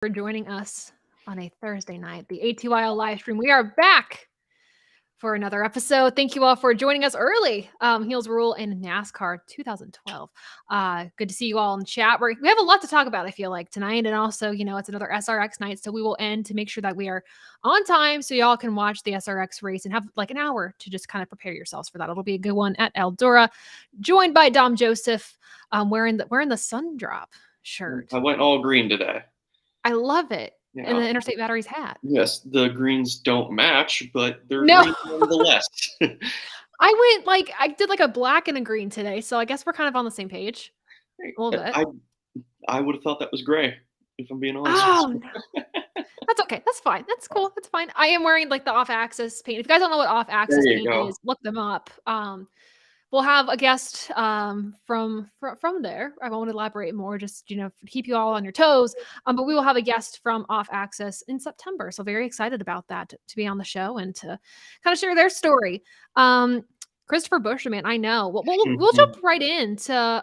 For joining us on a Thursday night, the ATYL live stream. We are back for another episode. Thank you all for joining us early. Heels Rule in NASCAR 2012. Good to see you all in chat. We have a lot to talk about, I feel like, tonight. And also, it's another SRX night. So we will end to make sure that we are on time so y'all can watch the SRX race and have like an hour to just kind of prepare yourselves for that. It'll be a good one at Eldora. Joined by Dom Joseph, wearing the sun drop shirt. I went all green today. I love it. Yeah. And the Interstate Batteries hat. Yes, the greens don't match, but they're green nonetheless. I did like a black and a green today, so I guess we're kind of on the same page. A little bit. I would have thought that was gray, if I'm being honest. Oh, no. That's okay. That's fine. That's cool. That's fine. I am wearing like the off-axis paint. If you guys don't know what off-axis paint is, look them up. We'll have a guest from there. I won't elaborate more, just keep you all on your toes. But we will have a guest from Off Access in September. So very excited about that to be on the show and to kind of share their story. Christopher Bushman, I know. We'll jump right into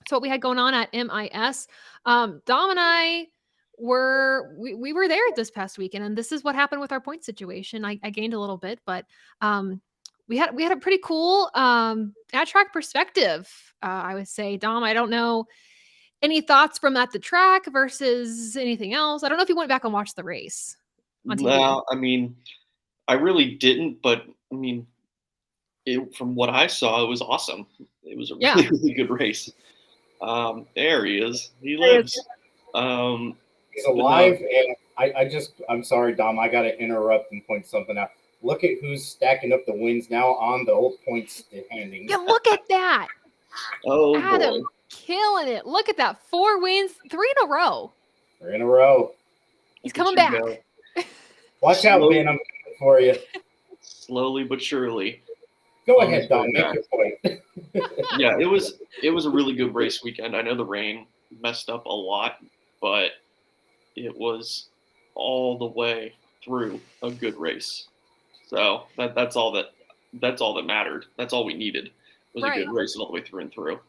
what we had going on at MIS. Dom and I were there this past weekend, and this is what happened with our point situation. I gained a little bit, but we had a pretty cool at track perspective. I would say, Dom, I don't know any thoughts from at the track versus anything else. I don't know if you went back and watched the race on TV. Well, I mean, I really didn't, but I mean, from what I saw, it was awesome. It was a really, really good race. There he is. He lives. He's alive, and I'm sorry, Dom, I got to interrupt and point something out. Look at who's stacking up the wins now on the old point standings. Yeah, look at that. Oh, Adam boy. Killing it. Look at that. 4 wins, 3 in a row. 3 in a row. He's coming back. Watch out, man. I'm coming for you. Slowly but surely. Go ahead, Dom. Make your point. Yeah, it was a really good race weekend. I know the rain messed up a lot, but it was all the way through a good race. So that's all that mattered. That's all we needed was a good race all the way through and through.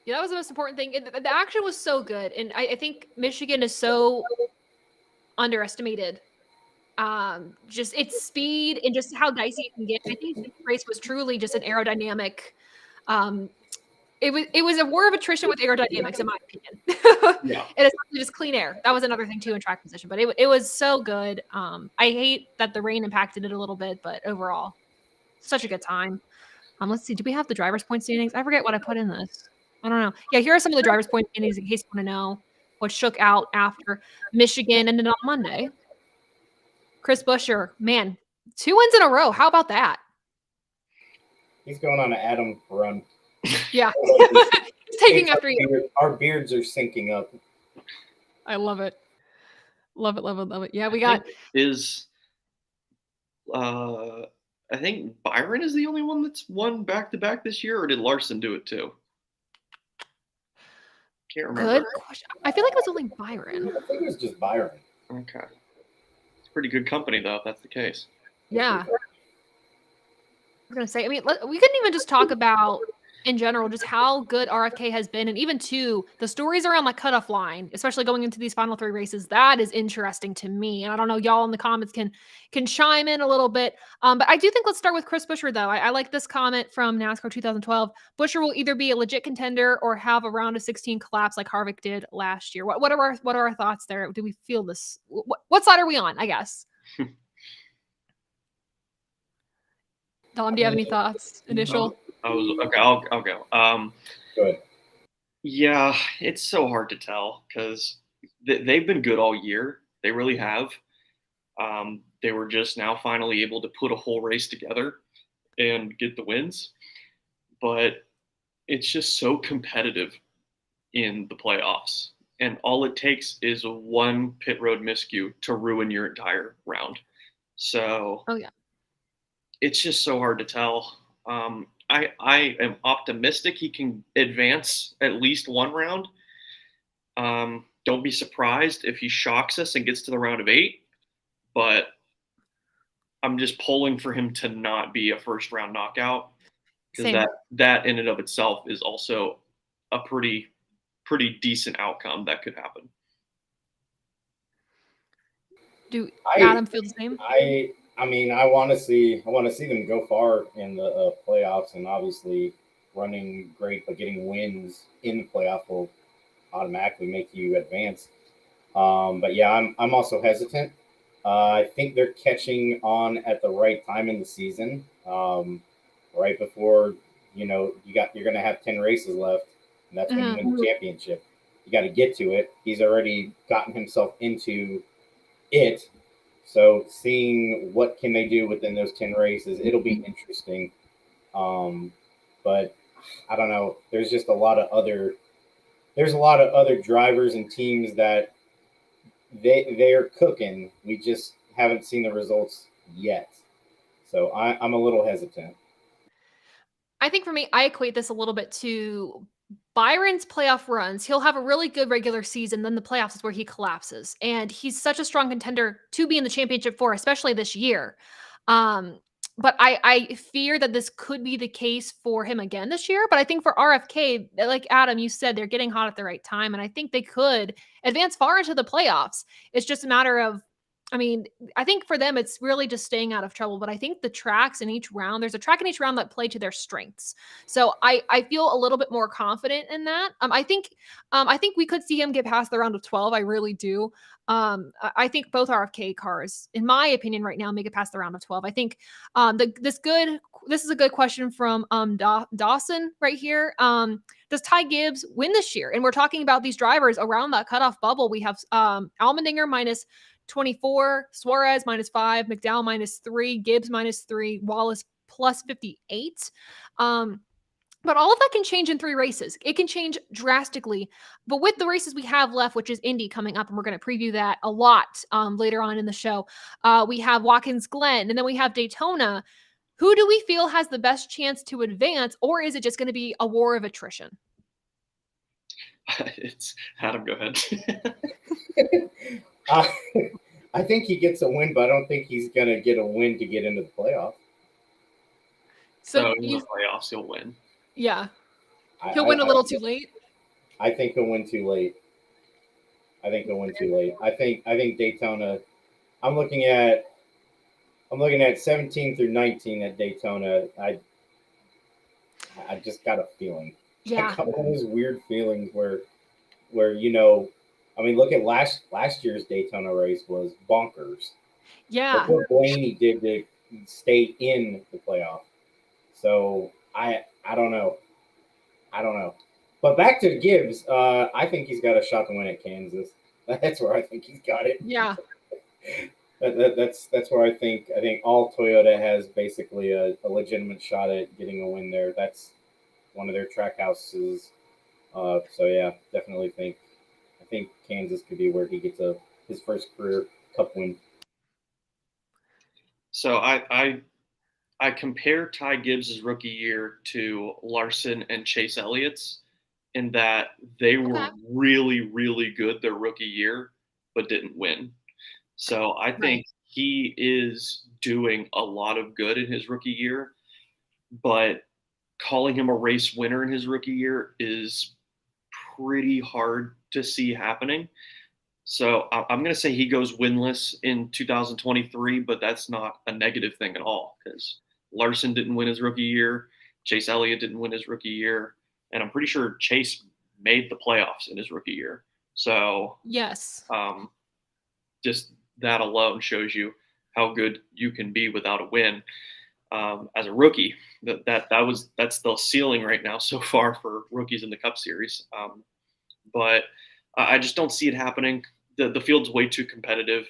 Yeah, that was the most important thing. The action was so good, and I think Michigan is so underestimated. Just its speed and just how dicey it can get. I think this race was truly just an aerodynamic. It was a war of attrition with aerodynamics, in my opinion. Yeah. And it's just clean air. That was another thing too in track position, but it was so good. I hate that the rain impacted it a little bit, but overall, such a good time. Let's see. Do we have the driver's point standings? I forget what I put in this. I don't know. Yeah, here are some of the driver's point standings in case you want to know what shook out after Michigan ended on Monday. Chris Buescher, man, 2 wins in a row. How about that? He's going on an Adam run. Yeah. He's taking after you. Our beards are syncing up. I love it. Love it, love it, love it. Yeah, we got I think Byron is the only one that's won back-to-back this year, or did Larson do it too? Can't remember. Good question. I feel like it was only Byron. I think it was just Byron. Okay. It's pretty good company, though, if that's the case. Yeah. I was going to say, I mean, we couldn't even just talk about, in general, just how good RFK has been. And even, too, the stories around the cutoff line, especially going into these final 3 races, that is interesting to me. And I don't know, y'all in the comments can chime in a little bit. But I do think let's start with Chris Buescher, though. I like this comment from NASCAR 2012. Buescher will either be a legit contender or have a round of 16 collapse like Harvick did last year. What are our thoughts there? Do we feel this? What side are we on, I guess? Dom, do you have any thoughts? Initial? Okay, I'll go. Go ahead. Yeah, it's so hard to tell because they've been good all year. They really have. They were just now finally able to put a whole race together and get the wins. But it's just so competitive in the playoffs. And all it takes is one pit road miscue to ruin your entire round. So it's just so hard to tell. I am optimistic he can advance at least one round. Don't be surprised if he shocks us and gets to the round of 8. But I'm just pulling for him to not be a first round knockout because that in and of itself is also a pretty pretty decent outcome that could happen. Do Adam feel the same? I mean, I want to see them go far in the playoffs, and obviously running great, but getting wins in the playoff will automatically make you advance. But yeah, I'm also hesitant. I think they're catching on at the right time in the season, right before you're going to have 10 races left, and that's when you win the championship. You got to get to it. He's already gotten himself into it. So seeing what can they do within those 10 races, it'll be interesting. But I don't know. There's just a lot of other drivers and teams that they are cooking. We just haven't seen the results yet. So I'm a little hesitant. I think for me, I equate this a little bit to Byron's playoff runs. He'll have a really good regular season, then the playoffs is where he collapses. And he's such a strong contender to be in the championship for, especially this year. But I fear that this could be the case for him again this year. But I think for RFK, like Adam, you said, they're getting hot at the right time. And I think they could advance far into the playoffs. It's just a matter of, I mean, I think for them, it's really just staying out of trouble. But I think the tracks in each round, there's a track in each round that play to their strengths. So I feel a little bit more confident in that. I think we could see him get past the round of 12. I really do. I think both RFK cars, in my opinion, right now, make it past the round of 12. I think this is a good question from Dawson right here. Does Ty Gibbs win this year? And we're talking about these drivers around that cutoff bubble. We have Allmendinger minus 24, Suarez minus 5, McDowell minus 3, Gibbs minus 3, Wallace plus 58. But all of that can change in 3 races. It can change drastically. But with the races we have left, which is Indy coming up, and we're going to preview that a lot later on in the show, we have Watkins Glen, and then we have Daytona. Who do we feel has the best chance to advance, or is it just going to be a war of attrition? It's Adam, go ahead. I think he gets a win, but I don't think he's going to get a win to get into the playoff. So in the playoffs, he'll win. Yeah. He'll win a little too late. I think he'll win too late. I think Daytona. I'm looking at 17 through 19 at Daytona. I just got a feeling. Yeah. I got one of those weird feelings where I mean, look at last year's Daytona race was bonkers. Yeah. Look what Blaney did to stay in the playoff. So I don't know. But back to Gibbs, I think he's got a shot to win at Kansas. That's where I think he's got it. Yeah. That's where I think all Toyota has basically a legitimate shot at getting a win there. That's one of their track houses. So yeah, definitely think Kansas could be where he gets his first career Cup win. So I compare Ty Gibbs' rookie year to Larson and Chase Elliott's in that they were really, really good their rookie year, but didn't win. So I think he is doing a lot of good in his rookie year, but calling him a race winner in his rookie year is pretty hard to see happening. So I'm going to say he goes winless in 2023, but that's not a negative thing at all because Larson didn't win his rookie year. Chase Elliott didn't win his rookie year. And I'm pretty sure Chase made the playoffs in his rookie year. So yes, just that alone shows you how good you can be without a win as a rookie. That's the ceiling right now so far for rookies in the Cup Series. But I just don't see it happening. The field's way too competitive.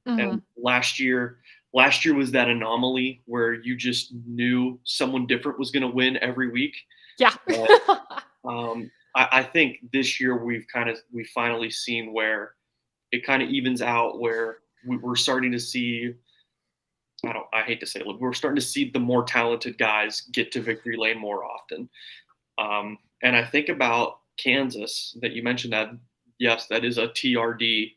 Mm-hmm. And last year was that anomaly where you just knew someone different was going to win every week. Yeah. I think this year we've finally seen where it kind of evens out, where we're starting to see. I hate to say it, we're starting to see the more talented guys get to victory lane more often. And I think about Kansas that you mentioned that. Yes, that is a TRD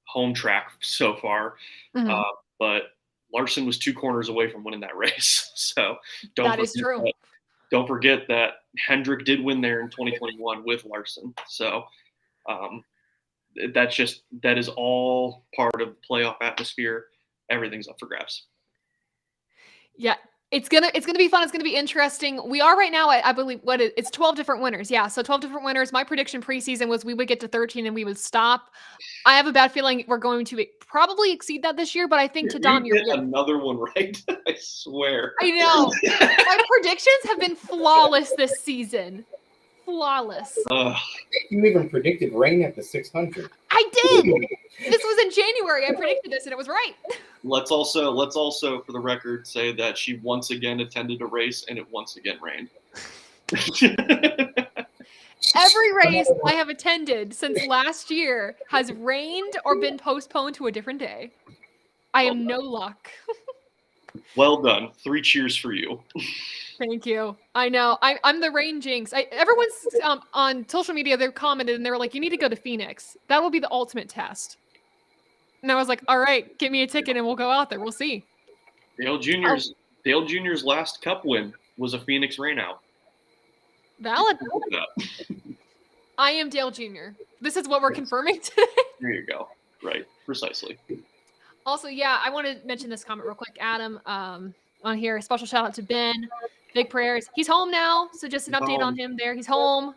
home track so far. Mm-hmm. But Larson was 2 corners away from winning that race. So don't forget that Hendrick did win there in 2021 with Larson. So that is all part of the playoff atmosphere. Everything's up for grabs. Yeah, it's gonna be fun. It's gonna be interesting. We are right now at, I believe, it's 12 different winners. Yeah, so 12 different winners. My prediction preseason was we would get to 13 and we would stop. I have a bad feeling we're going to probably exceed that this year, but I think to Dom, you get another one right. I swear. I know. My predictions have been flawless this season. Flawless. You even predicted rain at the 600. I did. This was in January. I predicted this, and it was right. Let's also, for the record, say that she once again attended a race, and it once again rained. Every race I have attended since last year has rained or been postponed to a different day. I am no luck. Well done. 3 cheers for you. Thank you. I know. I'm the rain jinx. Everyone's on social media, they've commented and they were like, you need to go to Phoenix. That will be the ultimate test. And I was like, all right, get me a ticket and we'll go out there. We'll see. Dale Jr.'s last cup win was a Phoenix rainout. Valid. I am Dale Jr. This is what we're confirming today. There you go. Right. Precisely. Also, yeah, I want to mention this comment real quick, Adam, on here. A special shout out to Ben. Big prayers. He's home now, so just an update on him there. He's home.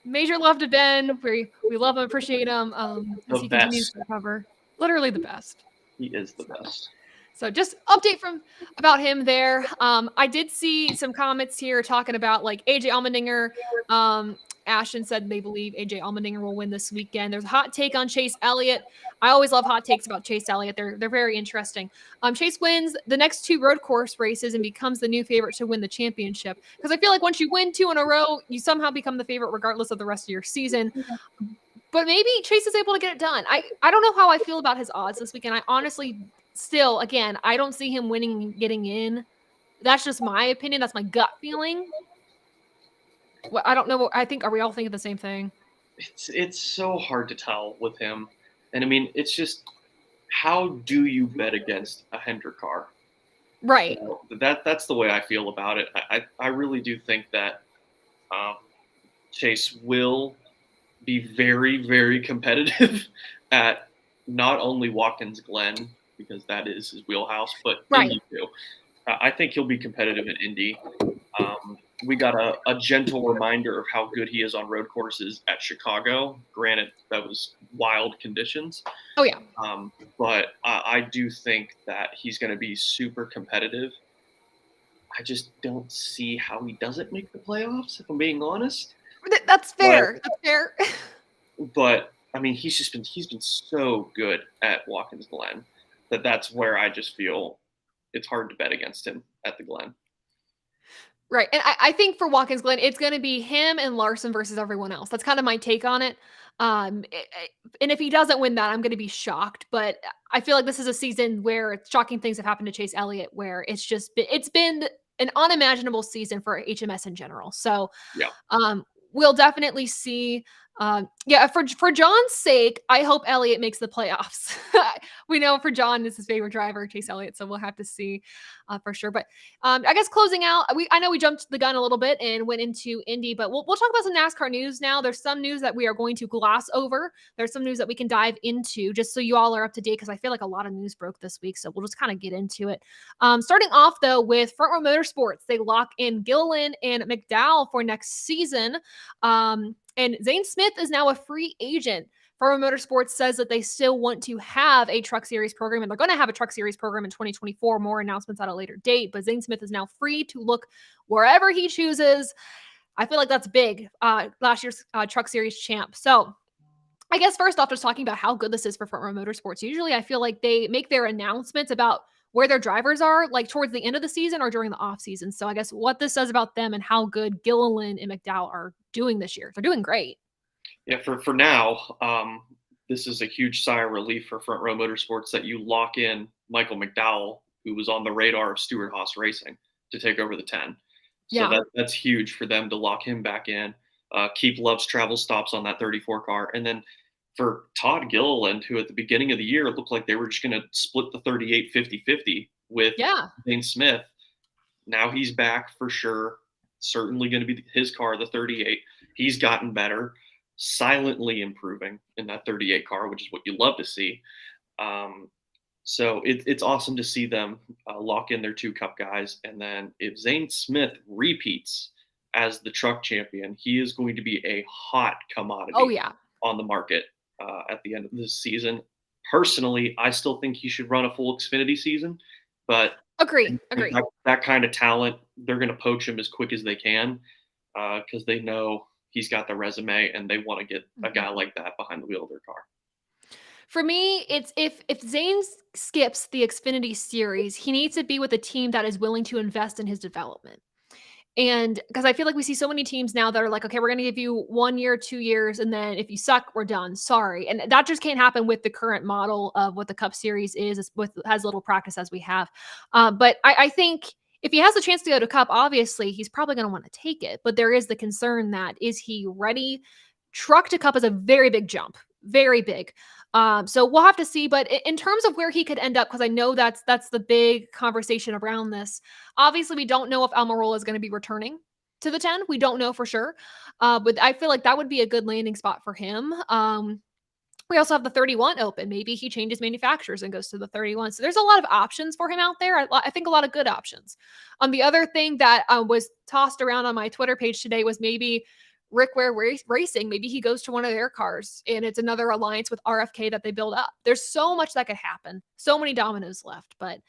Major love to Ben. We love him, appreciate him as he continues to recover. Literally the best. He is the best. So just update about him there. I did see some comments here talking about like AJ Allmendinger. Ashton said they believe AJ Allmendinger will win this weekend. There's a hot take on Chase Elliott. I always love hot takes about Chase Elliott. They're very interesting. Chase wins the next 2 road course races and becomes the new favorite to win the championship. Because I feel like once you win 2 in a row, you somehow become the favorite regardless of the rest of your season. But maybe Chase is able to get it done. I don't know how I feel about his odds this weekend. I honestly still, again, I don't see him winning and getting in. That's just my opinion. That's my gut feeling. Well, I don't know. I think, are we all thinking the same thing? It's so hard to tell with him. And I mean, it's just, how do you bet against a Hendrick car? Right. That's the way I feel about it. I really do think that Chase will be very, very competitive at not only Watkins Glen, because that is his wheelhouse, but Indy too. I think he'll be competitive in Indy. We got a gentle reminder of how good he is on road courses at Chicago. Granted, that was wild conditions. Oh, yeah. But I do think that he's going to be super competitive. I just don't see how he doesn't make the playoffs, if I'm being honest. That's fair. That's fair. But, I mean, he's been so good at Watkins Glen that's where I just feel it's hard to bet against him at the Glen. Right. And I think for Watkins Glen, it's going to be him and Larson versus everyone else. That's kind of my take on it. And if he doesn't win that, I'm going to be shocked. But I feel like this is a season where shocking things have happened to Chase Elliott, where it's been an unimaginable season for HMS in general. So we'll definitely see. For John's sake, I hope Elliott makes the playoffs. We know for John, this is his favorite driver, Chase Elliott, so we'll have to see for sure. But I guess closing out, I know we jumped the gun a little bit and went into Indy, but we'll talk about some NASCAR news now. There's some news that we are going to gloss over. There's some news that we can dive into just so you all are up to date, because I feel like a lot of news broke this week, so we'll just kind of get into it. Starting off, though, with Front Row Motorsports. They lock in Gilliland and McDowell for next season. And Zane Smith is now a free agent. Front Row Motorsports says that they still want to have a Truck Series program, and they're going to have a Truck Series program in 2024. More announcements at a later date, but Zane Smith is now free to look wherever he chooses. I feel like that's big. Last year's Truck Series champ. So I guess first off, just talking about how good this is for Front Row Motorsports. Usually I feel like they make their announcements about where their drivers are like towards the end of the season or during the off season. So I guess what this says about them and how good Gilliland and McDowell are doing this year. They're doing great. Yeah, for now, this is a huge sigh of relief for Front Row Motorsports that you lock in Michael McDowell, who was on the radar of Stewart Haas Racing, to take over the 10. So that's huge for them to lock him back in, keep Love's travel stops on that 34 car. And then for Todd Gilliland, who at the beginning of the year looked like they were just going to split the 38 50-50 with Zane Smith. Now he's back for sure. certainly going to be his car, the 38. He's gotten better, silently improving in that 38 car, which is what you love to see. Um, so it's awesome to see them lock in their 2 Cup guys. And then if Zane Smith repeats as the truck champion, he is going to be a hot Oh commodity yeah. on the market at the end of this season. Personally, I still think he should run a full Xfinity season, but Agree. that kind of talent, they're going to poach him as quick as they can because they know he's got the resume and they want to get a guy like that behind the wheel of their car. For me, it's if Zane skips the Xfinity series, he needs to be with a team that is willing to invest in his development. And because I feel like we see so many teams now that are like, okay, we're going to give you 1 year, 2 years, and then if you suck, we're done. Sorry. And that just can't happen with the current model of what the Cup Series is with as little practice as we have. But I think if he has a chance to go to Cup, obviously he's probably going to want to take it. But there is the concern that is he ready? Truck to Cup is a very big jump, very big. So we'll have to see. But in terms of where he could end up, because I know that's the big conversation around this. Obviously, we don't know if Almirola is going to be returning to the 10. We don't know for sure. But I feel like that would be a good landing spot for him. We also have the 31 open. Maybe he changes manufacturers and goes to the 31. So there's a lot of options for him out there. I think a lot of good options. The other thing that was tossed around on my Twitter page today was maybe Rick Ware Racing. Maybe he goes to one of their cars and it's another alliance with RFK that they build up. There's so much that could happen. So many dominoes left. But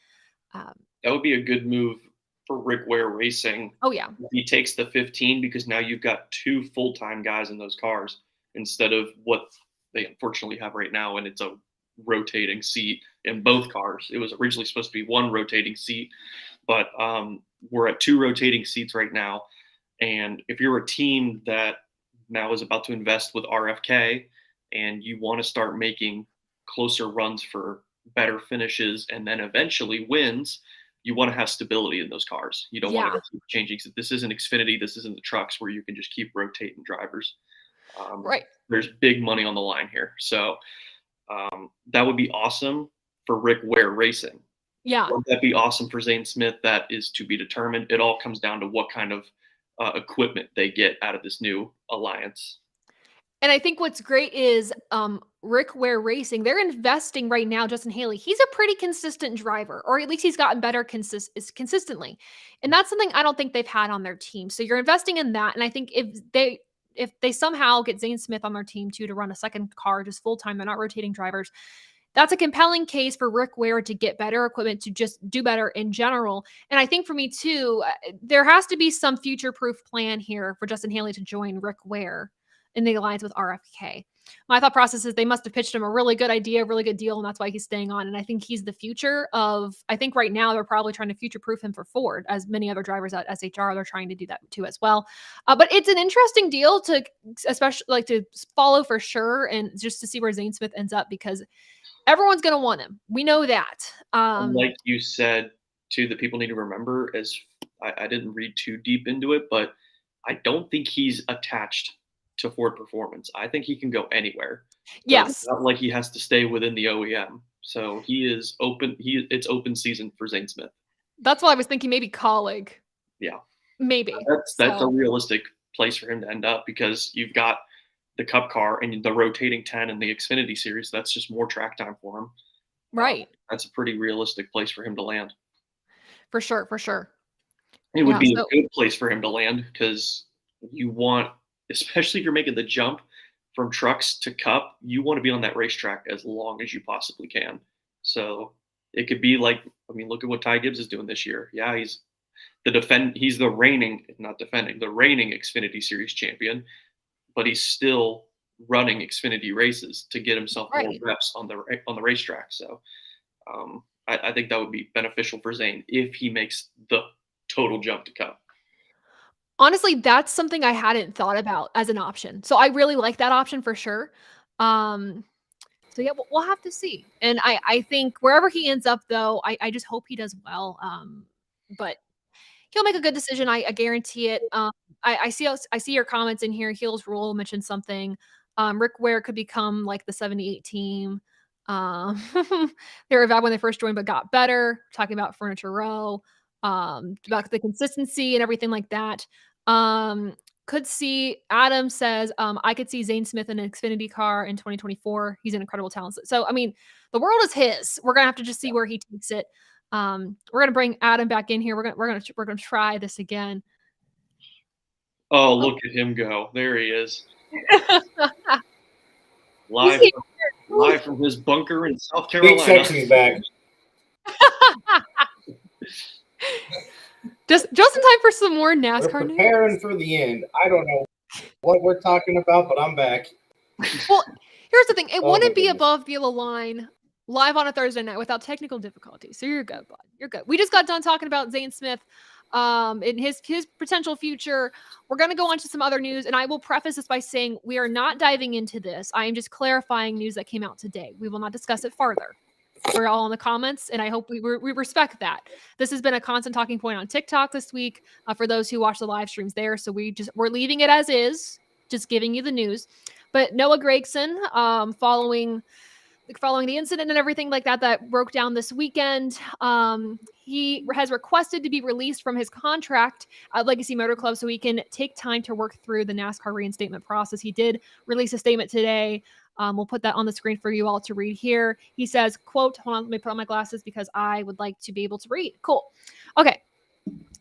that would be a good move for Rick Ware Racing. Oh yeah, he takes the 15 because now you've got 2 full-time guys in those cars instead of what they unfortunately have right now, and it's a rotating seat in both cars. It was originally supposed to be 1 rotating seat, but we're at 2 rotating seats right now. And if you're a team that now is about to invest with RFK and you want to start making closer runs for better finishes and then eventually wins, you want to have stability in those cars. You don't want to keep changing. This isn't Xfinity. This isn't the trucks where you can just keep rotating drivers. Right. There's big money on the line here. So that would be awesome for Rick Ware Racing. Yeah. Would that be awesome for Zane Smith? That is to be determined. It all comes down to what kind of equipment they get out of this new alliance. And I think what's great is Rick Ware Racing, they're investing right now. Justin Haley, he's a pretty consistent driver, or at least he's gotten better consistently. And that's something I don't think they've had on their team. So you're investing in that. And I think if they somehow get Zane Smith on their team too to run a second car just full time, they're not rotating drivers. That's a compelling case for Rick Ware to get better equipment, to just do better in general. And I think for me too, there has to be some future-proof plan here for Justin Haley to join Rick Ware in the alliance with RFK. My thought process is they must have pitched him a really good idea, a really good deal, and that's why he's staying on. And I think he's the future of, I think right now they're probably trying to future-proof him for Ford, as many other drivers at SHR, they're trying to do that too as well. But it's an interesting deal to, especially like to follow for sure, and just to see where Zane Smith ends up, because everyone's going to want him. We know that. Like you said, too, that people need to remember is I didn't read too deep into it, but I don't think he's attached to Ford Performance. I think he can go anywhere. Yes. It's not like he has to stay within the OEM. So he is open. It's open season for Zane Smith. That's why I was thinking maybe colleague. Yeah. Maybe. That's a realistic place for him to end up because you've got the Cup car and the rotating 10 in the Xfinity series. That's just more track time for him. Right. That's a pretty realistic place for him to land. For sure. It would be a good place for him to land because you want, especially if you're making the jump from trucks to Cup, you want to be on that racetrack as long as you possibly can. So it could be like, I mean, look at what Ty Gibbs is doing this year. Yeah, he's the reigning Xfinity Series champion, but he's still running Xfinity races to get himself more reps on the racetrack. So I think that would be beneficial for Zane if he makes the total jump to Cup. Honestly, that's something I hadn't thought about as an option. So I really like that option for sure. So yeah, we'll have to see. And I think wherever he ends up, though, I just hope he does well. But he'll make a good decision. I guarantee it. I see your comments in here. Heels Rule mentioned something. Rick Ware could become like the 78 team. They were bad when they first joined, but got better. Talking about Furniture Row, about the consistency and everything like that. Could see Adam says, I could see Zane Smith in an Xfinity car in 2024. He's an incredible talent. So, I mean, the world is his. We're gonna have to just see where he takes it. We're gonna bring Adam back in here. We're gonna try this again. Oh, look at him go! There he is, live from his bunker in South Carolina. Big Sexy's back. Just in time for some more NASCAR we're preparing news. For the end. I don't know what we're talking about, but I'm back. Well, here's the thing. It wouldn't be above the yellow line live on a Thursday night without technical difficulty. So you're good, bud. You're good. We just got done talking about Zane Smith in his potential future. We're going to go on to some other news, and I will preface this by saying we are not diving into this. I am just clarifying news that came out today. We will not discuss it further. We're all in the comments, and I hope we respect that. This has been a constant talking point on TikTok this week for those who watch the live streams there. So we're leaving it as is, just giving you the news. But Noah Gragson, following the incident and everything like that broke down this weekend, he has requested to be released from his contract at Legacy Motor Club so he can take time to work through the NASCAR reinstatement process. He did release a statement today. We'll put that on the screen for you all to read here. He says, quote, hold on, let me put on my glasses because I would like to be able to read. Cool. Okay.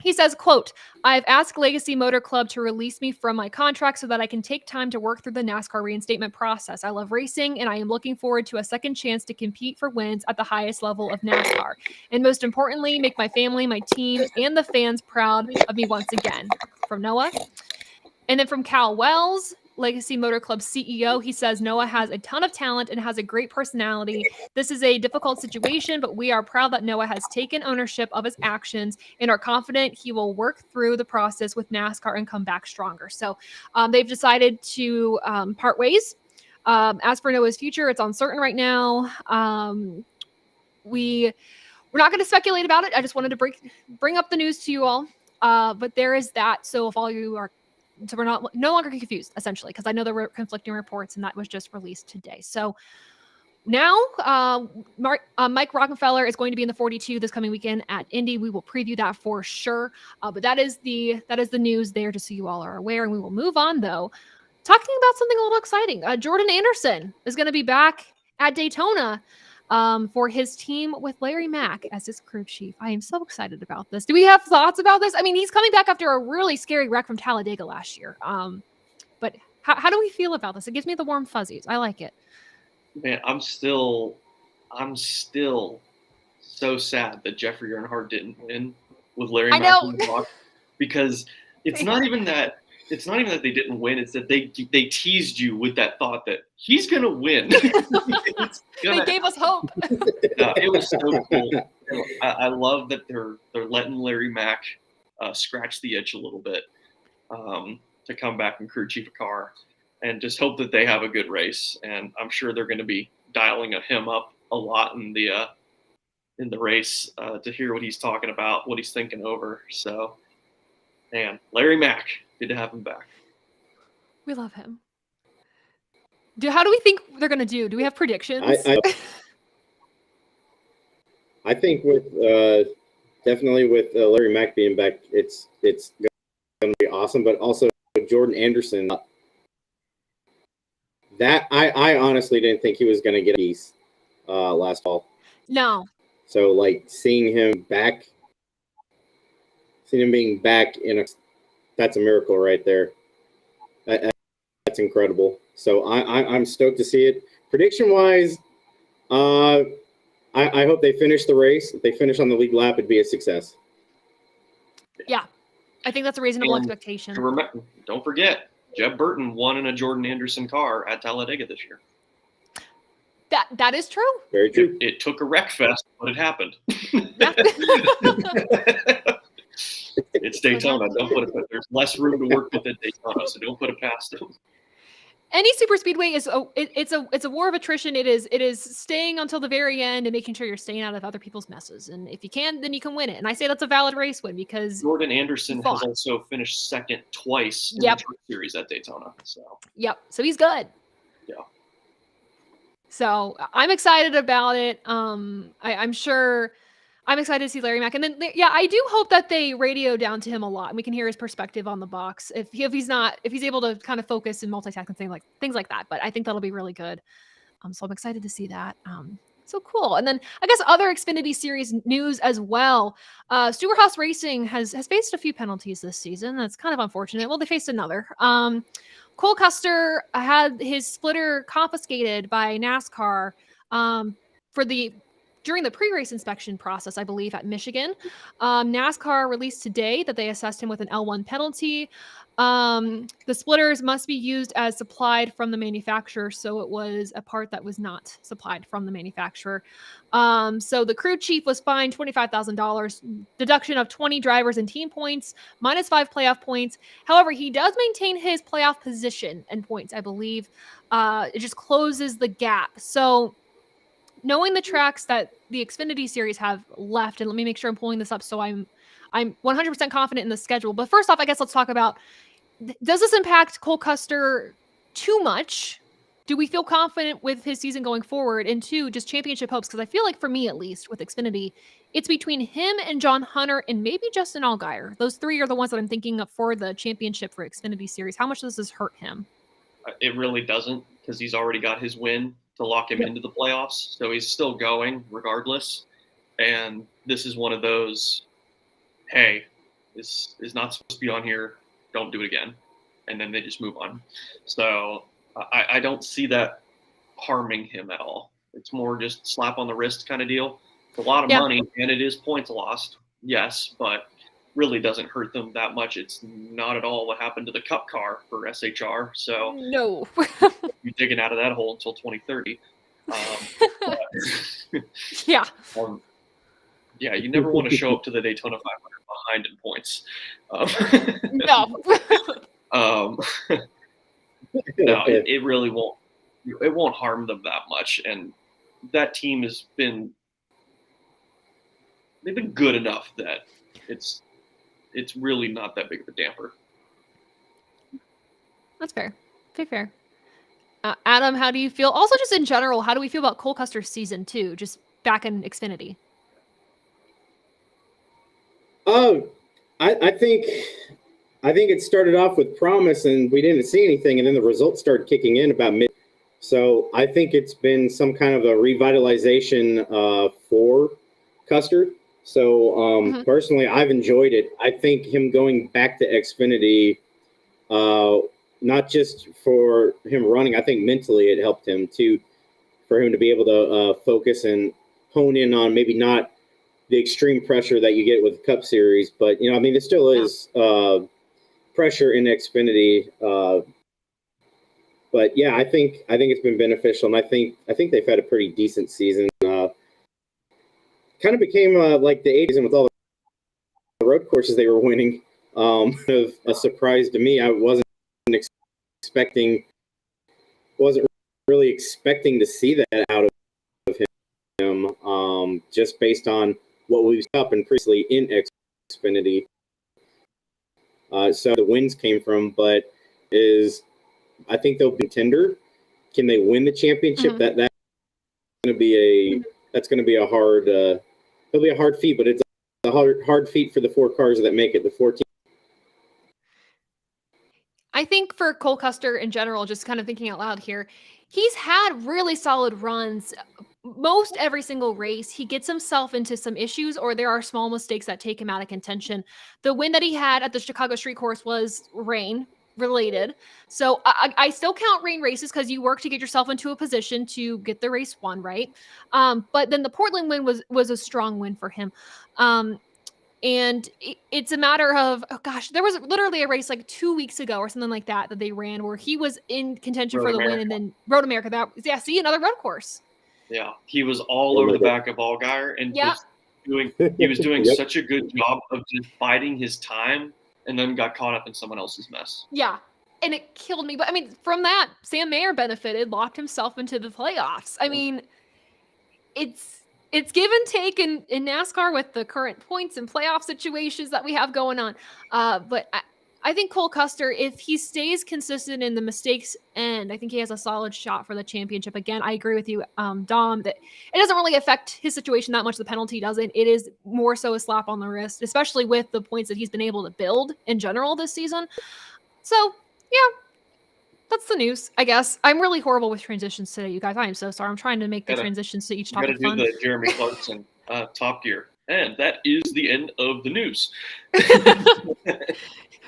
He says, quote, I've asked Legacy Motor Club to release me from my contract so that I can take time to work through the NASCAR reinstatement process. I love racing, and I am looking forward to a second chance to compete for wins at the highest level of NASCAR. And most importantly, make my family, my team, and the fans proud of me once again. From Noah. And then from Cal Wells, Legacy Motor Club CEO, he says Noah has a ton of talent and has a great personality. This is a difficult situation, but we are proud that Noah has taken ownership of his actions and are confident he will work through the process with NASCAR and come back stronger. So they've decided to part ways. As for Noah's future, it's uncertain right now. We're not going to speculate about it. I just wanted to bring up the news to you all. But there is that. So if all you are so we're no longer confused, essentially, because I know there were conflicting reports, and that was just released today. So now, Mike Rockefeller is going to be in the 42 this coming weekend at Indy. We will preview that for sure. But that is the news there, just so you all are aware. And we will move on, though, talking about something a little exciting. Jordan Anderson is going to be back at Daytona for his team with Larry Mack as his crew chief. I am so excited about this. Do we have thoughts about this? I mean, he's coming back after a really scary wreck from Talladega last year. But how do we feel about this? It gives me the warm fuzzies. I like it. Man, I'm still so sad that Jeffrey Earnhardt didn't win with Larry Mack because it's not even that they didn't win. It's that they teased you with that thought that he's gonna win. They gave us hope. It was so cool. I love that they're letting Larry Mack scratch the itch a little bit to come back and crew chief a car, and just hope that they have a good race. And I'm sure they're going to be dialing him up a lot in the race to hear what he's talking about, what he's thinking over. So, man, Larry Mack, good to have him back. We love him. How do we think they're going to do? Do we have predictions? I think with definitely with Larry Mack being back, it's going to be awesome. But also Jordan Anderson, that I honestly didn't think he was going to get a piece last fall. No. So like seeing him being back that's a miracle right there. That's incredible. So I'm stoked to see it. Prediction wise, I hope they finish the race. If they finish on the lead lap, it'd be a success. Yeah, I think that's a reasonable expectation. Don't forget, Jeb Burton won in a Jordan Anderson car at Talladega this year. That is true. Very true. It took a wreck fest, but it happened. It's Daytona. Don't put it. There's less room to work with at Daytona, so don't put it past them. Any super speedway is it's a war of attrition. It is staying until the very end and making sure you're staying out of other people's messes. And if you can, then you can win it. And I say that's a valid race win because Jordan Anderson has also finished second twice in the Truck Series at Daytona. So he's good. Yeah. So I'm excited about it. I'm sure I'm excited to see Larry Mack. And then, yeah, I do hope that they radio down to him a lot and we can hear his perspective on the box. If he's able to kind of focus and multitask and things like that. But I think that'll be really good. So I'm excited to see that. So cool. And then I guess other Xfinity Series news as well. Stewart Haas Racing has faced a few penalties this season. That's kind of unfortunate. Well, they faced another. Cole Custer had his splitter confiscated by NASCAR during the pre-race inspection process, I believe, at Michigan. NASCAR released today that they assessed him with an L1 penalty. The splitters must be used as supplied from the manufacturer, so it was a part that was not supplied from the manufacturer. So the crew chief was fined $25,000, deduction of 20 drivers and team points, -5 playoff points. However, he does maintain his playoff position and points, I believe. It just closes the gap. So knowing the tracks that the Xfinity Series have left, and let me make sure I'm pulling this up so I'm 100% confident in the schedule. But first off, I guess let's talk about, does this impact Cole Custer too much? Do we feel confident with his season going forward? And two, just championship hopes? Because I feel like for me, at least, with Xfinity, it's between him and John Hunter and maybe Justin Allgaier. Those three are the ones that I'm thinking of for the championship for Xfinity Series. How much does this hurt him? It really doesn't, because he's already got his win to lock him into the playoffs. So he's still going regardless. And this is one of those, hey, this is not supposed to be on here. Don't do it again. And then they just move on. So I don't see that harming him at all. It's more just slap on the wrist kind of deal. It's a lot of money, and it is points lost, yes, but really doesn't hurt them that much. It's not at all what happened to the Cup car for SHR. So no, you're digging out of that hole until 2030. Yeah. Yeah, you never want to show up to the Daytona 500 behind in points. No. No, it really won't. It won't harm them that much, and that team has been. They've been good enough that it's really not that big of a damper. That's fair. Fair. Adam, how do you feel? Also, just in general, how do we feel about Cole Custer's season too? Just back in Xfinity. I think it started off with promise, and we didn't see anything, and then the results started kicking in about mid. So I think it's been some kind of a revitalization for Custer. So personally, I've enjoyed it. I think him going back to Xfinity, not just for him running, I think mentally it helped him too, for him to be able to focus and hone in on maybe not the extreme pressure that you get with the Cup Series, but there still is pressure in Xfinity. But yeah, I think it's been beneficial, and I think they've had a pretty decent season. Kind of became like the 80s, and with all the road courses they were winning, of a surprise to me. I wasn't really expecting to see that out of him, just based on what we've up and previously in Xfinity. So the wins came from, but I think they'll be contender. Can they win the championship? That's going to be a hard. It'll be a hard feat, but it's a hard feat for the 4 cars that make it. The 14. I think for Cole Custer in general, just kind of thinking out loud here, he's had really solid runs. Most every single race, he gets himself into some issues, or there are small mistakes that take him out of contention. The win that he had at the Chicago Street Course was rain related. So I still count rain races because you work to get yourself into a position to get the race won, right? But then the Portland win was a strong win for him. And it's a matter of, there was literally a race like 2 weeks ago or something like that they ran where he was in contention for the win, and then Road America. See, another road course. Yeah, he was all over the back of Allgaier, and he was doing such a good job of just biding his time, and then got caught up in someone else's mess. Yeah, and it killed me. But I mean, from that, Sam Mayer benefited, locked himself into the playoffs. I mean, it's give and take in NASCAR with the current points and playoff situations that we have going on. But I think Cole Custer, if he stays consistent in the mistakes end, I think he has a solid shot for the championship. Again, I agree with you, Dom, that it doesn't really affect his situation that much. The penalty doesn't. It is more so a slap on the wrist, especially with the points that he's been able to build in general this season. So, yeah, that's the news, I guess. I'm really horrible with transitions today, you guys. I am so sorry. I'm trying to make the transitions to each topic fun. Gotta do the Jeremy Clarkson Top Gear. And that is the end of the news.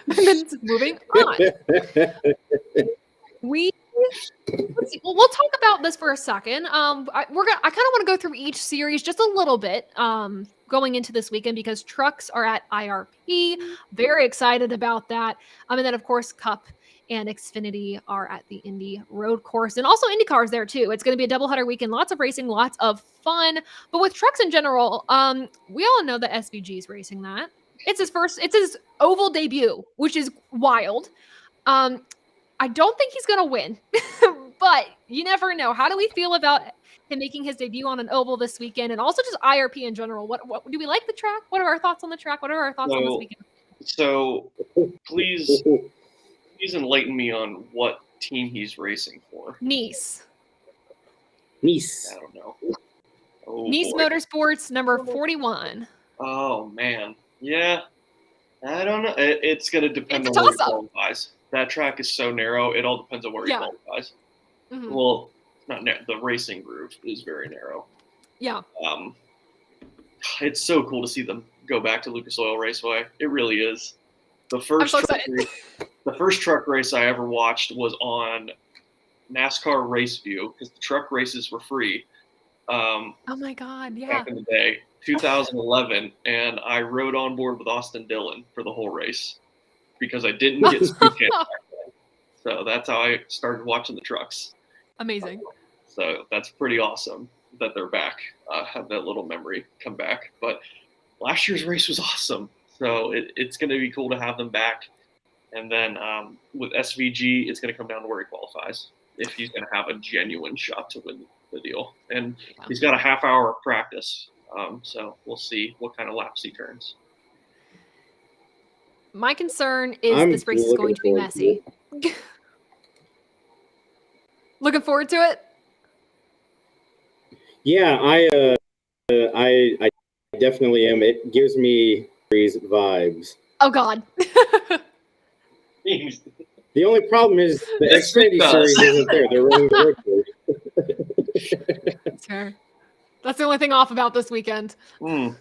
And then moving on. Let's see. Well, we'll talk about this for a second. I kind of want to go through each series just a little bit going into this weekend because trucks are at IRP. Very excited about that. And then, of course, Cup and Xfinity are at the Indy Road Course, and also IndyCar is there too. It's going to be a doubleheader weekend, lots of racing, lots of fun. But with trucks in general, we all know that SVG is racing that. It's his oval debut, which is wild. I don't think he's going to win, but you never know. How do we feel about him making his debut on an oval this weekend, and also just IRP in general? What do we like the track? What are our thoughts on the track? What are our thoughts on this weekend? So please enlighten me on what team he's racing for. Nice. I don't know. Oh, Nice boy. Motorsports, number 41. Oh, man. Yeah. I don't know. It's going to depend on where he qualifies. That track is so narrow. It all depends on where he qualifies. Mm-hmm. Well, it's not the racing groove is very narrow. Yeah. It's so cool to see them go back to Lucas Oil Raceway. It really is. The first truck race I ever watched was on NASCAR Race View because the truck races were free. Oh my God! Yeah. Back in the day, 2011, and I rode on board with Austin Dillon for the whole race because I didn't get speed camp back then. So that's how I started watching the trucks. Amazing. So that's pretty awesome that they're back. Have that little memory come back. But last year's race was awesome. So it's going to be cool to have them back. And then with SVG, it's going to come down to where he qualifies if he's going to have a genuine shot to win the deal. And he's got a half hour of practice. So we'll see what kind of laps he turns. My concern is this race is going to be messy. Looking forward to it? Yeah, I definitely am. It gives me vibes. Oh God. The only problem is the Xfinity series isn't there. They're running the road course. That's fair. That's the only thing off about this weekend. Mm.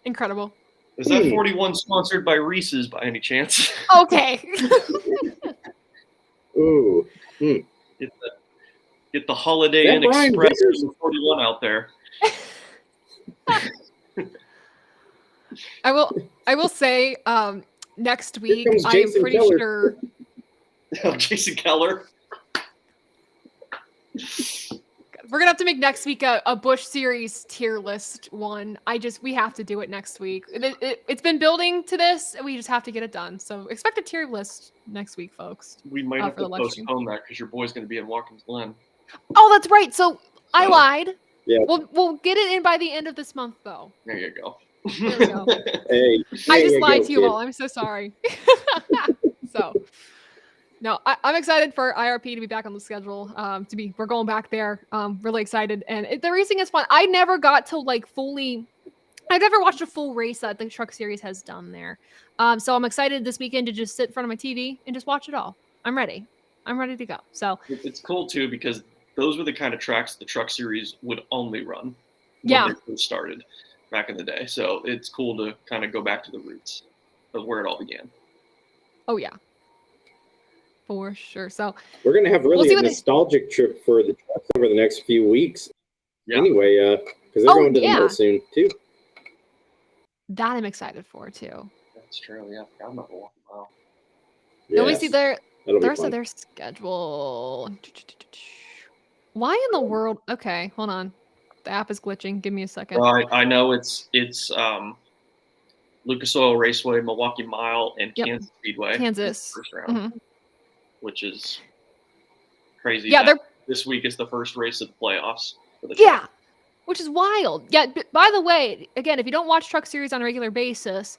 Incredible. Is that 41 sponsored by Reese's by any chance? Okay. Ooh. Mm. Get the Holiday Inn Express 41 out there. I will say next week I am pretty sure. Oh, Jason Keller. We're gonna have to make next week a Busch Series tier list one. We have to do it next week. It's been building to this, and we just have to get it done. So expect a tier list next week, folks. We might have to postpone that because your boy's gonna be in Watkins Glen. Oh, that's right. So I lied. Yeah. We'll get it in by the end of this month, though. There you go. There we go. Hey, I just lied to you all. I'm so sorry. No, I'm excited for IRP to be back on the schedule. We're going back there. Really excited, and the racing is fun. I never got to I've never watched a full race that the Truck Series has done there. So I'm excited this weekend to just sit in front of my TV and just watch it all. I'm ready. I'm ready to go. So it's cool too because those were the kind of tracks the Truck Series would only run when they first started back in the day. So it's cool to kind of go back to the roots of where it all began. Oh yeah. For sure. So we're going to have really a nostalgic trip for the trucks over the next few weeks. Yeah. Anyway, because they're going to the mill soon too. That I'm excited for too. That's true. Yeah, I'm not walking wow. Let me see the rest of their schedule. Why in the world? Okay, hold on. The app is glitching. Give me a second. I know it's Lucas Oil Raceway, Milwaukee Mile, and Kansas Speedway. Kansas. First round, which is crazy. Yeah, this week is the first race of the playoffs. For the track. Which is wild. Yeah, by the way, again, if you don't watch Truck Series on a regular basis,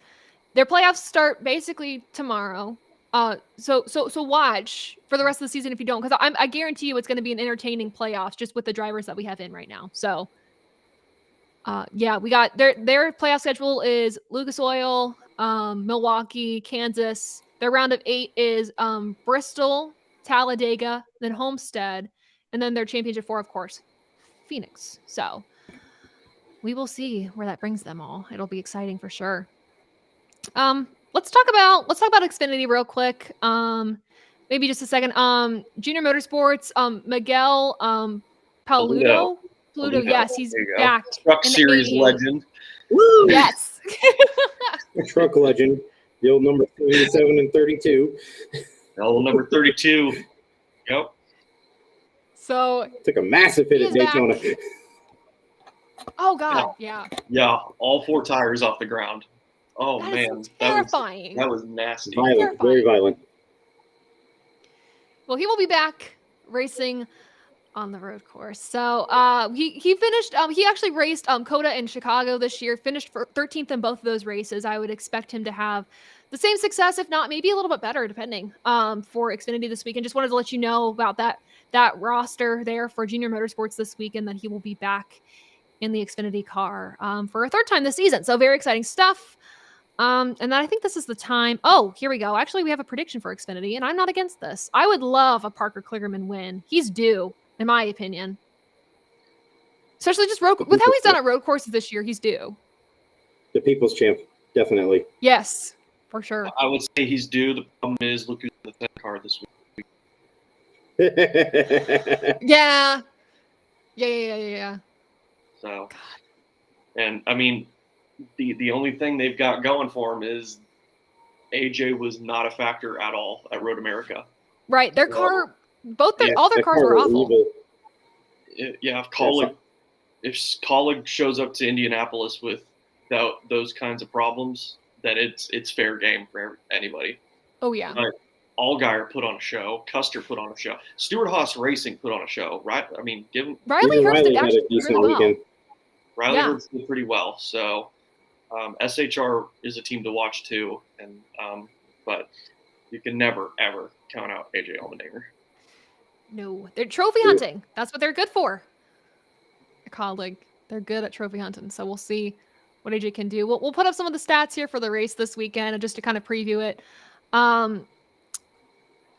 their playoffs start basically tomorrow. So watch for the rest of the season if you don't, because I guarantee you it's going to be an entertaining playoffs just with the drivers that we have in right now. So, yeah, we got their playoff schedule is Lucas Oil, Milwaukee, Kansas. Their round of 8 is Bristol, Talladega, then Homestead, and then their championship 4, of course, Phoenix. So we will see where that brings them all. It'll be exciting for sure. Let's talk about Xfinity real quick. Maybe just a second. Junior Motorsports, Miguel Paludo. Yes, he's back. Truck Series legend. Woo! Yes. Truck legend. The old number 37 and 32. The old number 32. Yep. So took a massive hit at Daytona. Oh God, yeah. Yeah, all 4 tires off the ground. Oh that man, is terrifying. That was nasty. Violent, very violent. Well, he will be back racing on the road course. So he finished. He actually raced COTA in Chicago this year. Finished for 13th in both of those races. I would expect him to have the same success, if not maybe a little bit better, depending. For Xfinity this weekend. Just wanted to let you know about that roster there for Junior Motorsports this weekend. That he will be back in the Xfinity car for a 3rd time this season. So very exciting stuff. And then I think this is the time. Oh, here we go. Actually, we have a prediction for Xfinity, and I'm not against this. I would love a Parker Kligerman win. He's due, in my opinion. Especially just with how he's done at road courses this year, he's due. The people's champ, definitely. Yes, for sure. I would say he's due. The problem is, look who's in the 10th car this week. Yeah. So, and I mean, the only thing they've got going for them is AJ was not a factor at all at Road America. Right. Their car, all their cars were awful. If Colleague shows up to Indianapolis without those kinds of problems, then it's fair game for anybody. Oh yeah. But Allgaier put on a show. Custer put on a show. Stewart-Haas Racing put on a show, right? I mean, Riley Herbst did actually pretty well. Riley Herbst did pretty well. So SHR is a team to watch too, and but you can never ever count out AJ Allmendinger. No, they're trophy hunting. That's what they're good for. A colleague, they're good at trophy hunting. So we'll see what AJ can do. We'll put up some of the stats here for the race this weekend, just to kind of preview it. I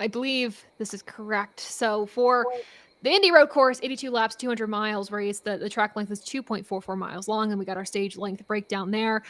believe this is correct. So for the Indy Road Course, 82 laps, 200 miles race. The track length is 2.44 miles long, and we got our stage length breakdown there.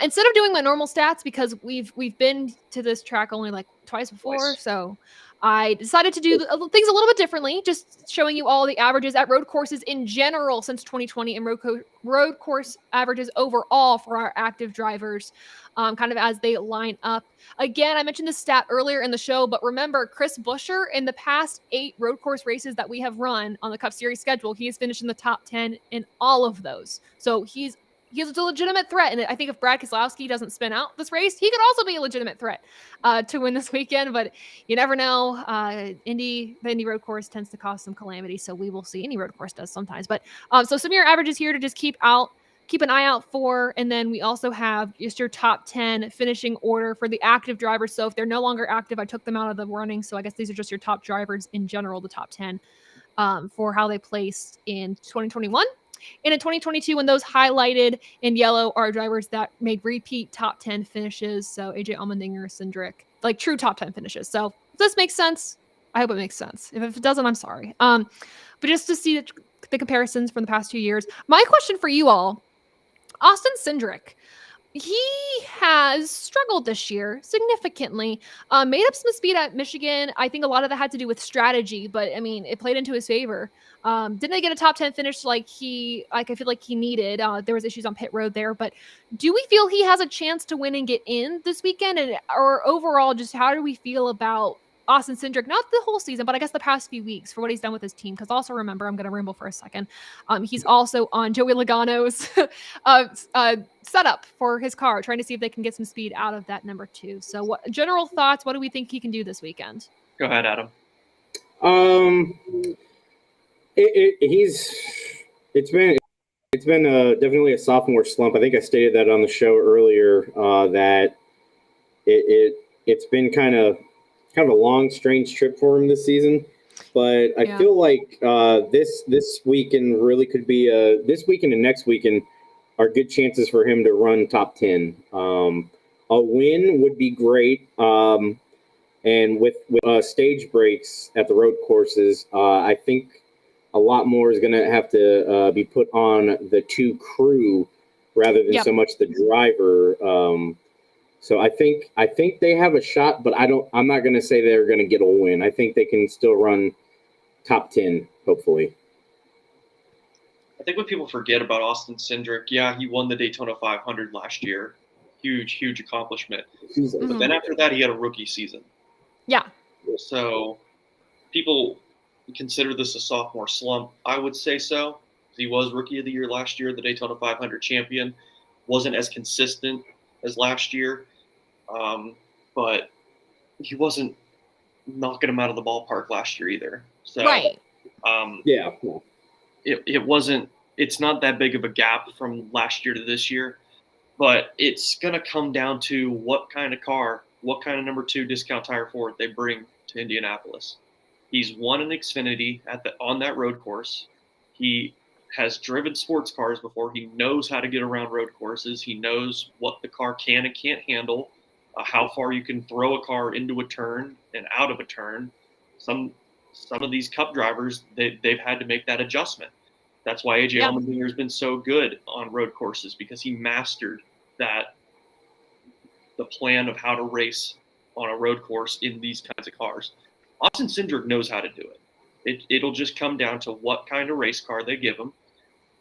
Instead of doing my normal stats, because we've been to this track only like twice before, so I decided to do things a little bit differently, just showing you all the averages at road courses in general since 2020 and road course averages overall for our active drivers, kind of as they line up. Again, I mentioned this stat earlier in the show, but remember, Chris Buescher, in the past 8 road course races that we have run on the Cup Series schedule, he has finished in the top 10 in all of those. So he's a legitimate threat. And I think if Brad Keselowski doesn't spin out this race, he could also be a legitimate threat to win this weekend. But you never know. The Indy Road Course tends to cause some calamity. So we will see. Any road course does sometimes. But so some of your averages here to just keep an eye out for. And then we also have just your top 10 finishing order for the active drivers. So if they're no longer active, I took them out of the running. So I guess these are just your top drivers in general, the top 10 for how they placed in 2021. And in 2022, when those highlighted in yellow are drivers that made repeat top 10 finishes. So AJ Allmendinger, Cindric, like true top 10 finishes. So if this makes sense, I hope it makes sense. If it doesn't, I'm sorry. But just to see the comparisons from the past 2 years, my question for you all, Austin Cindric, he has struggled this year significantly. Made up some speed at Michigan. I think a lot of that had to do with strategy, but I mean, it played into his favor. Didn't get a top 10 finish I feel like he needed. There was issues on pit road there, but do we feel he has a chance to win and get in this weekend? Or overall, just how do we feel about Austin Cindric, not the whole season, but I guess the past few weeks for what he's done with his team? Because also remember, I'm going to ramble for a second. He's also on Joey Logano's setup for his car, trying to see if they can get some speed out of that number 2. So what general thoughts, what do we think he can do this weekend? Go ahead, Adam. It's been definitely a sophomore slump. I think I stated that on the show earlier, that it's been kind of kind of a long, strange trip for him this season. But I feel like this weekend really could be this weekend and next weekend are good chances for him to run top 10. A win would be great. And with stage breaks at the road courses, I think a lot more is going to have to be put on the 2 crew rather than so much the driver. So I think they have a shot, but I'm not going to say they're going to get a win. I think they can still run top 10, hopefully. I think what people forget about Austin Cindric, he won the Daytona 500 last year. Huge accomplishment. But then after that, he had a rookie season. Yeah. So people consider this a sophomore slump. I would say so. He was Rookie of the Year last year, the Daytona 500 champion. Wasn't as consistent as last year, but he wasn't knocking him out of the ballpark last year either. So, right. It wasn't. It's not that big of a gap from last year to this year, but it's gonna come down to what kind of car, what kind of number 2 discount tire Ford they bring to Indianapolis. He's won an Xfinity on that road course. He has driven sports cars before. He knows how to get around road courses. He knows what the car can and can't handle, how far you can throw a car into a turn and out of a turn. Some of these Cup drivers, they've had to make that adjustment. That's why AJ Allmendinger has been so good on road courses, because he mastered the plan of how to race on a road course in these kinds of cars. Austin Cindric knows how to do it. It'll just come down to what kind of race car they give him.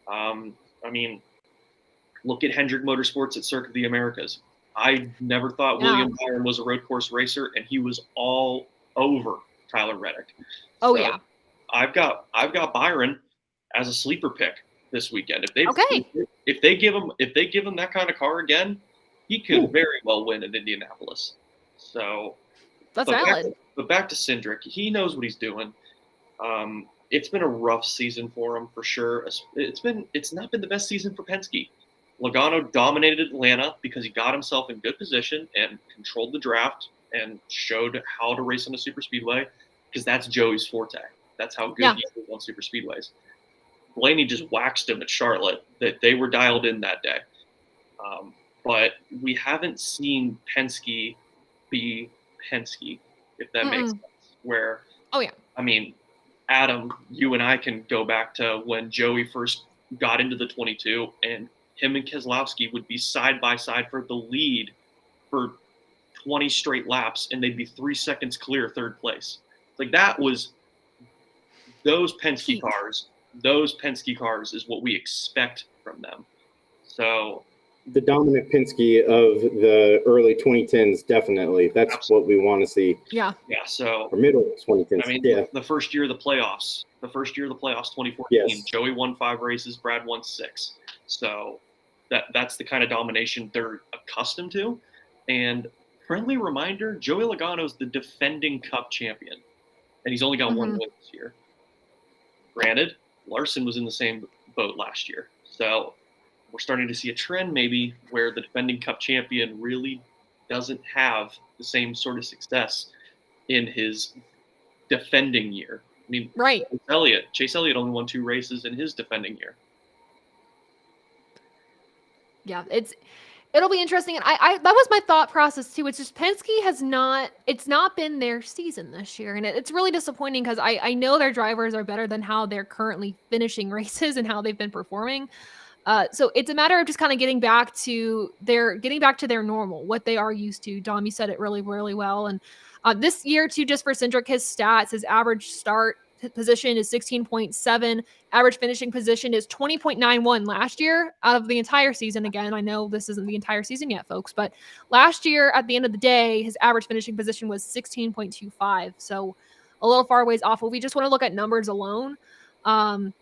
I mean, look at Hendrick Motorsports at Circuit of the Americas. I never thought William Byron was a road course racer, and he was all over Tyler Reddick. Oh, so I've got Byron as a sleeper pick this weekend. If they give him that kind of car again, he could very well win in Indianapolis. So that's valid. But back to Cindric, he knows what he's doing. It's been a rough season for him for sure. It's not been the best season for Penske. Logano dominated Atlanta because he got himself in good position and controlled the draft and showed how to race on a super speedway, because that's Joey's forte. That's how good he is on super speedways. Blaney just waxed him at Charlotte. That they were dialed in that day. But we haven't seen Penske be Penske, if that makes sense. Where, I mean, Adam, you and I can go back to when Joey first got into the 22, and him and Keselowski would be side by side for the lead for 20 straight laps, and they'd be 3 seconds clear third place. Like, that was those Penske cars. Those Penske cars is what we expect from them. So the dominant Penske of the early 2010s, definitely. That's what we want to see. Yeah. So or middle 2010s. I mean, the first year of the playoffs, 2014, Joey won 5 races, Brad won 6. So that's the kind of domination they're accustomed to. And friendly reminder, Joey Logano's the defending Cup champion, and he's only got 1 win this year. Granted, Larson was in the same boat last year. So we're starting to see a trend maybe where the defending Cup champion really doesn't have the same sort of success in his defending year. I mean, Chase Elliott only won 2 races in his defending year. Yeah, it'll be interesting. And I that was my thought process too. It's just Penske it's not been their season this year. And it's really disappointing, because I know their drivers are better than how they're currently finishing races and how they've been performing. So it's a matter of just kind of getting back to their normal, what they are used to. Dom, you said it really, really well. And this year too, just for Cindric, his stats, his average start position is 16.7. Average finishing position is 20.91 last year out of the entire season. Again, I know this isn't the entire season yet, folks, but last year at the end of the day, his average finishing position was 16.25. So a little far ways off. If we just want to look at numbers alone. So I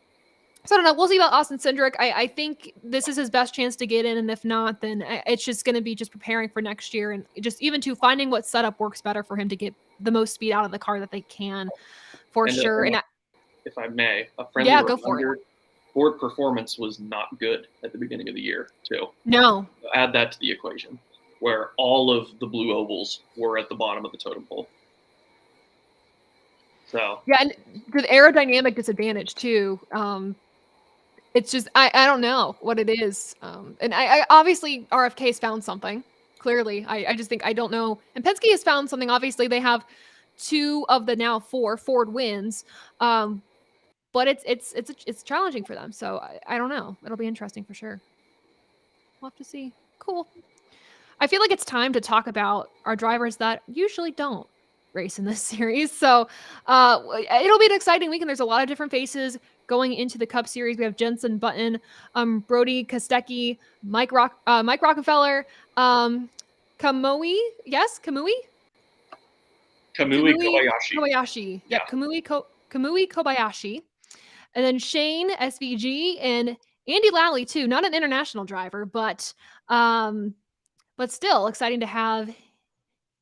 don't know. We'll see about Austin Cindric. I think this is his best chance to get in. And if not, then it's just going to be just preparing for next year, and just even to finding what setup works better for him to get the most speed out of the car that they can. For sure. And if I may, a friendly reminder, go for it. Ford performance was not good at the beginning of the year, too. No. Add that to the equation, where all of the blue ovals were at the bottom of the totem pole. So yeah, and the aerodynamic disadvantage too. It's just I don't know what it is. And I obviously RFK's found something. Clearly, I just think I don't know. And Penske has found something. Obviously, they have 2 of the now 4 Ford wins. But it's challenging for them. So I don't know. It'll be interesting for sure. We'll have to see. Cool. I feel like it's time to talk about our drivers that usually don't race in this series. So it'll be an exciting weekend. There's a lot of different faces going into the Cup Series. We have Jenson Button, Brody Kostecki, Mike Rockefeller, Kamui. Yes, Kamui. Kamui Kobayashi. Kobayashi. Yep, yeah. Kamui Kobayashi. And then Shane SVG and Andy Lally too. Not an international driver, but still exciting to have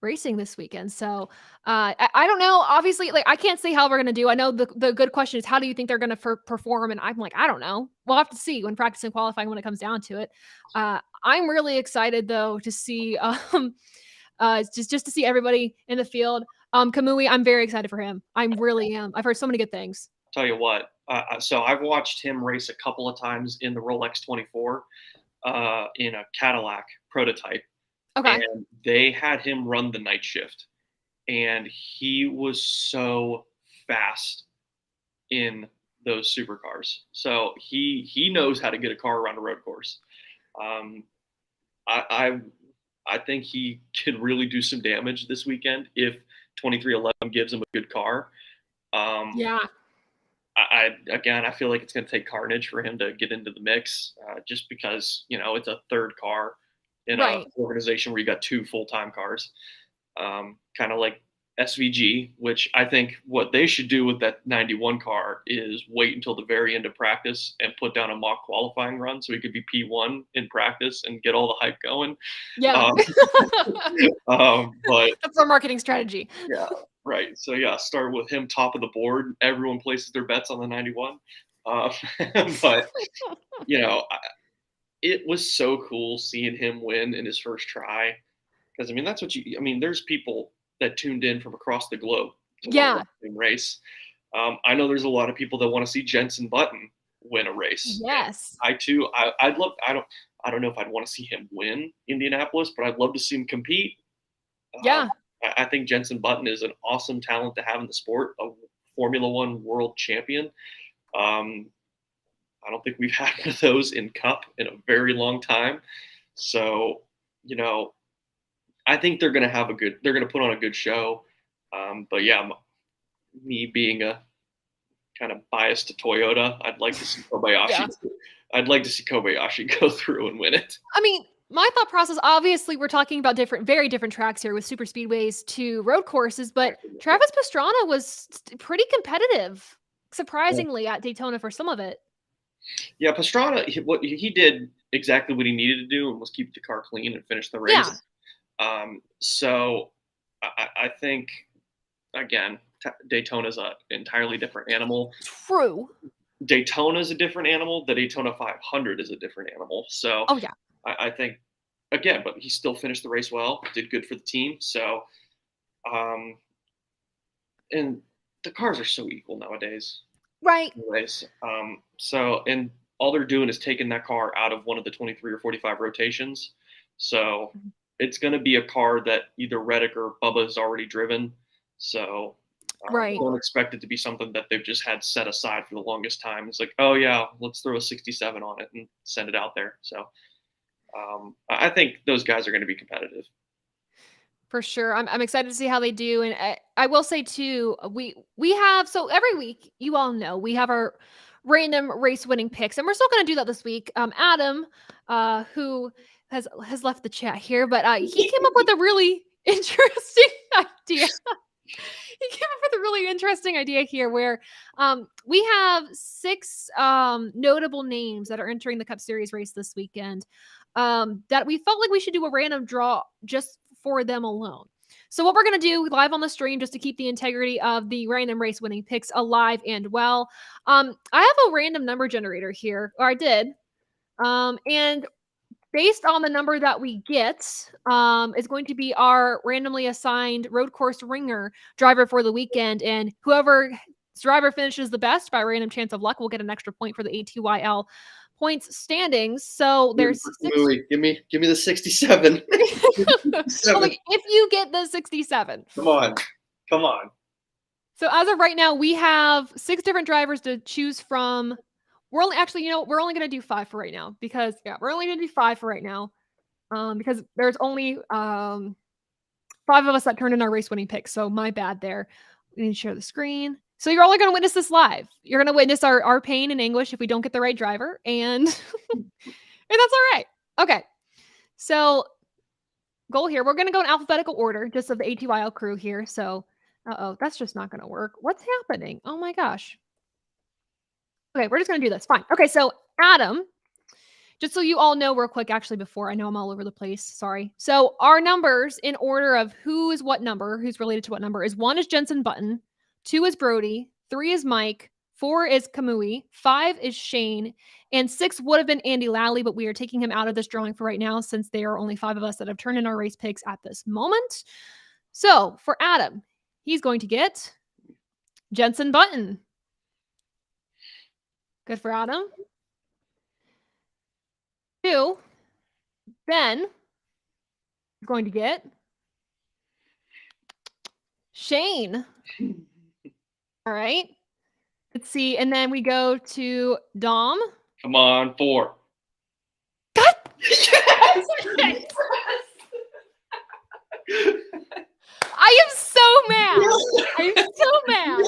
racing this weekend. So I don't know. Obviously, like I can't say how we're gonna do. I know the good question is how do you think they're gonna perform? And I'm like, I don't know. We'll have to see when practice and qualifying when it comes down to it. I'm really excited though to see just to see everybody in the field. Kamui, I'm very excited for him. I really am. I've heard so many good things. Tell you what. So I've watched him race a couple of times in the Rolex 24 in a Cadillac prototype. Okay. And they had him run the night shift. And he was so fast in those supercars. So he knows how to get a car around a road course. I think he can really do some damage this weekend if 2311 gives him a good car. Yeah. I feel like it's going to take carnage for him to get into the mix, just because it's a third car in an organization where you got 2 full-time cars, kind of like SVG, which I think what they should do with that 91 car is wait until the very end of practice and put down a mock qualifying run so he could be P1 in practice and get all the hype going. Yeah. But that's our marketing strategy. Yeah. Right. So yeah, start with him top of the board. Everyone places their bets on the 91. But it was so cool seeing him win in his first try. Because that's what there's people that tuned in from across the globe to watch him race. I know there's a lot of people that want to see Jenson Button win a race. Yes. And I too. I'd love. I don't know if I'd want to see him win Indianapolis, but I'd love to see him compete. Yeah. I think Jenson Button is an awesome talent to have in the sport, a Formula One world champion. I don't think we've had one of those in Cup in a very long time. So, I think they're going to put on a good show. But yeah, me being a kind of biased to Toyota, I'd like to see Kobayashi. Yeah. I'd like to see Kobayashi go through and win it. My thought process, obviously, we're talking about very different tracks here with super speedways to road courses, but Travis Pastrana was pretty competitive, surprisingly, at Daytona for some of it. Yeah, Pastrana, he did exactly what he needed to do and was keep the car clean and finish the race. Yeah. So I think, again, Daytona's an entirely different animal. True. Daytona's a different animal. The Daytona 500 is a different animal. So oh, yeah. I think, again, but he still finished the race well, did good for the team. So, and the cars are so equal nowadays. Right. Anyways, and all they're doing is taking that car out of one of the 23 or 45 rotations. So it's going to be a car that either Reddick or Bubba has already driven. So don't expect it to be something that they've just had set aside for the longest time. It's like, oh yeah, let's throw a 67 on it and send it out there. So I think those guys are going to be competitive. For sure. I'm excited to see how they do. And I will say too, we have, so every week, you all know, we have our random race winning picks, and we're still going to do that this week. Adam, who has left the chat here, but he came up with a really interesting idea. He came up with a really interesting idea here where we have 6 notable names that are entering the Cup Series race this weekend that we felt like we should do a random draw just for them alone. So what we're going to do live on the stream, just to keep the integrity of the random race winning picks alive and well, I have a random number generator here, or I did. And based on the number that we get, is going to be our randomly assigned road course ringer driver for the weekend. And whoever driver finishes the best by random chance of luck will get an extra point for the ATYL points standings. So there's give me the 67. if you get the 67. Come on. So as of right now, we have 6 different drivers to choose from. We're only going to do 5 for right now because we're only going to do 5 for right now. Because there's only 5 of us that turned in our race winning picks. So my bad there. We need to share the screen. So you're only going to witness this live. You're going to witness our pain and anguish if we don't get the right driver, and that's all right. Okay. So goal here, we're going to go in alphabetical order just of the ATYL crew here. So, that's just not going to work. What's happening? Oh my gosh. Okay, we're just going to do this. Fine. Okay, so Adam, just so you all know real quick, actually, before I know I'm all over the place. Sorry. So our numbers in order of who is what number, who's related to what number is 1 is Jensen Button, 2 is Brody, 3 is Mike, 4 is Kamui, 5 is Shane, and 6 would have been Andy Lally, but we are taking him out of this drawing for right now since there are only 5 of us that have turned in our race picks at this moment. So for Adam, he's going to get Jensen Button. Good for Adam. 2, Ben is going to get Shane. All right. Let's see. And then we go to Dom. Come on, 4. God! Yes! I am so mad. I'm so mad.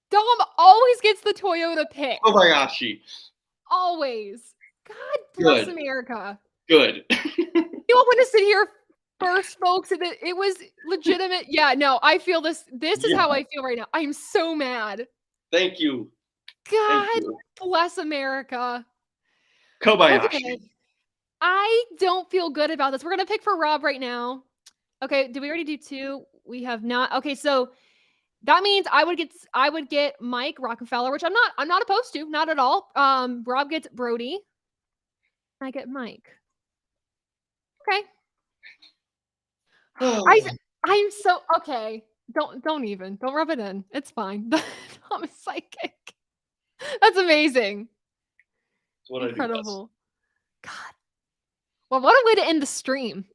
Dom always gets the Toyota pick. Kobayashi. Always. God bless America. Good. You all want to sit here first, folks. It was legitimate. Yeah, no, I feel this. This is how I feel right now. I'm so mad. Thank you. God bless America. Kobayashi. Okay. I don't feel good about this. We're going to pick for Rob right now. Okay, did we already do 2? We have not. Okay, so that means I would get Mike Rockefeller, which I'm not opposed to, not at all. Rob gets Brody. I get Mike. Okay. I'm so okay. Don't rub it in. It's fine. I'm a psychic. That's amazing. That's what incredible. God. Well, what a way to end the stream.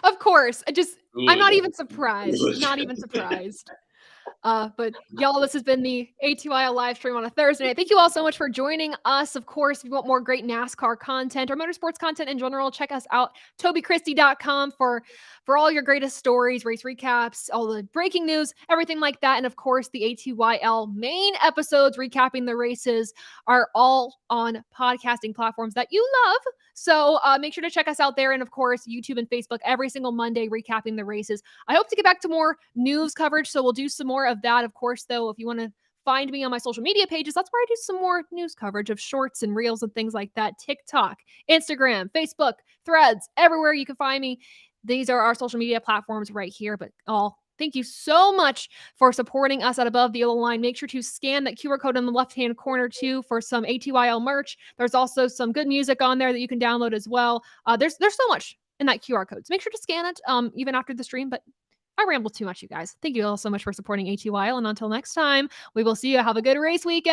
Of course. I'm not even surprised. Not even surprised. But y'all, this has been the ATYL live stream on a Thursday night. Thank you all so much for joining us. Of course, if you want more great NASCAR content or motorsports content in general, check us out, TobyChristie.com for all your greatest stories, race recaps, all the breaking news, everything like that. And of course, the ATYL main episodes recapping the races are all on podcasting platforms that you love. So make sure to check us out there. And of course, YouTube and Facebook every single Monday recapping the races. I hope to get back to more news coverage. So we'll do some more of that. Of course, though, if you want to find me on my social media pages, that's where I do some more news coverage of shorts and reels and things like that. TikTok, Instagram, Facebook, Threads, everywhere you can find me. These are our social media platforms right here. But thank you so much for supporting us at Above the Yellow Line. Make sure to scan that QR code in the left-hand corner too for some ATYL merch. There's also some good music on there that you can download as well. There's so much in that QR code. So make sure to scan it even after the stream. But I rambled too much, you guys. Thank you all so much for supporting ATYL. And until next time, we will see you. Have a good race weekend.